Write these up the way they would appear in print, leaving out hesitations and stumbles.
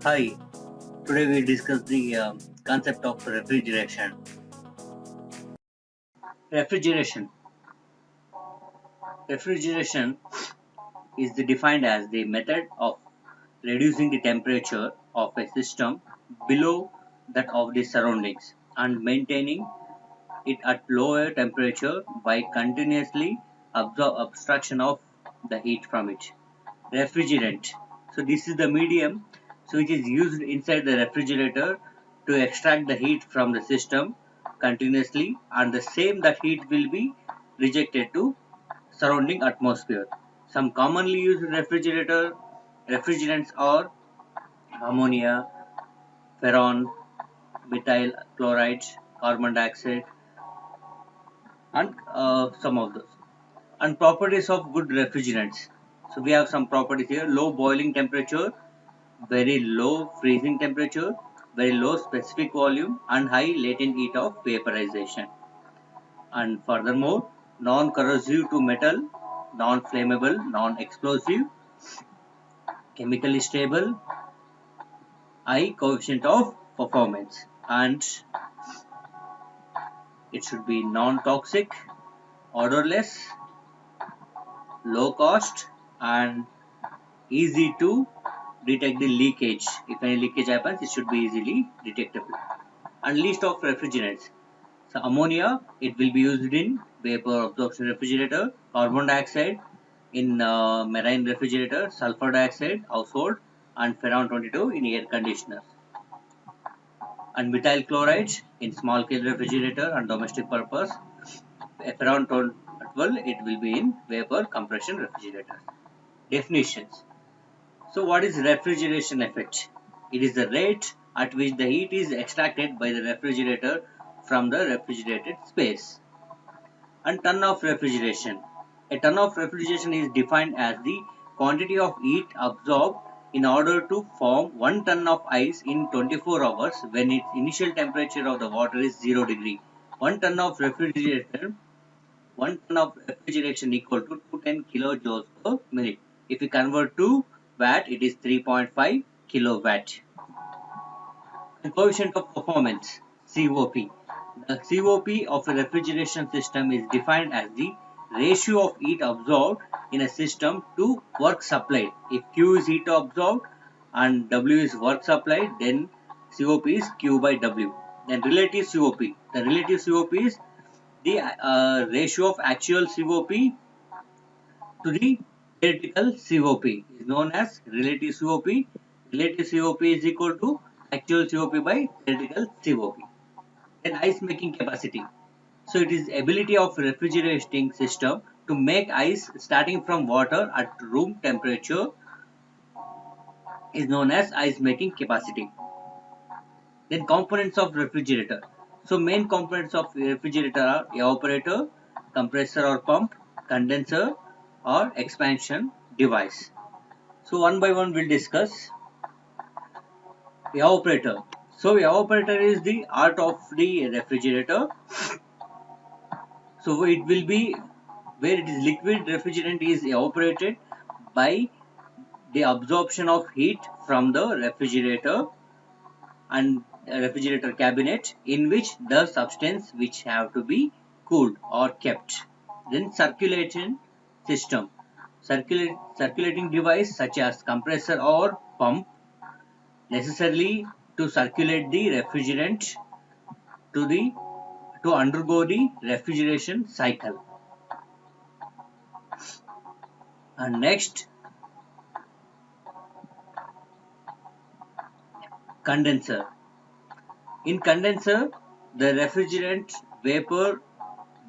Hi, today we discuss the concept of refrigeration. Refrigeration. Refrigeration is defined as the method of reducing the temperature of a system below that of the surroundings and maintaining it at lower temperature by continuously abstraction of the heat from it. Refrigerant. So this is the medium which is used inside the refrigerator to extract the heat from the system continuously, and the same that heat will be rejected to surrounding atmosphere. Some commonly used refrigerants are ammonia, furan, methyl chloride, carbon dioxide, and some of those. And properties of good refrigerants. So we have some properties here: low boiling temperature, very low freezing temperature, very low specific volume, and high latent heat of vaporization. And furthermore, non-corrosive to metal, non-flammable, non-explosive, chemically stable, high coefficient of performance, and it should be non-toxic, odorless, low cost, and easy to detect the leakage. If any leakage happens, it should be easily detectable. And list of refrigerants. So ammonia, it will be used in vapor absorption refrigerator, carbon dioxide in marine refrigerator, sulfur dioxide household, and furan 22 in air conditioners. And methyl chloride in small scale refrigerator and domestic purpose. Furan 12, it will be in vapor compression refrigerators. Definitions. So what is refrigeration effect? It is the rate at which the heat is extracted by the refrigerator from the refrigerated space. And ton of refrigeration. A ton of refrigeration is defined as the quantity of heat absorbed in order to form 1 ton of ice in 24 hours when its initial temperature of the water is 0 degree. 1 ton of refrigeration 1 ton of refrigeration equal to 210 kilojoules per minute. If we convert to watt, it is 3.5 kilowatt. The coefficient of performance, COP. The COP of a refrigeration system is defined as the ratio of heat absorbed in a system to work supplied. If Q is heat absorbed and W is work supplied, then COP is Q by W. Then relative COP. The relative COP is the ratio of actual COP to the theoretical COP is known as relative COP. Relative COP is equal to actual COP by theoretical COP. Then ice making capacity. So it is ability of refrigerating system to make ice starting from water at room temperature is known as ice making capacity. Then components of refrigerator. So main components of refrigerator are evaporator, compressor or pump, condenser or expansion device. So one by one we'll discuss. Evaporator. So evaporator is the art of the refrigerator. So it will be where it is liquid refrigerant is evaporated by the absorption of heat from the refrigerator and refrigerator cabinet, in which the substance which have to be cooled or kept. Then circulation system. Circulating device such as compressor or pump necessarily to circulate the refrigerant to the to undergo the refrigeration cycle. And next, condenser. In condenser, the refrigerant vapor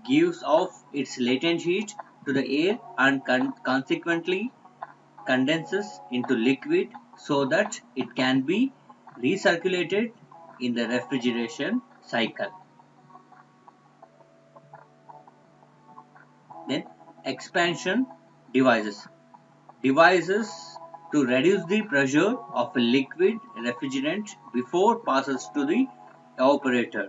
gives off its latent heat to the air and consequently condenses into liquid so that it can be recirculated in the refrigeration cycle. Then expansion devices. Devices to reduce the pressure of a liquid refrigerant before passes to the evaporator.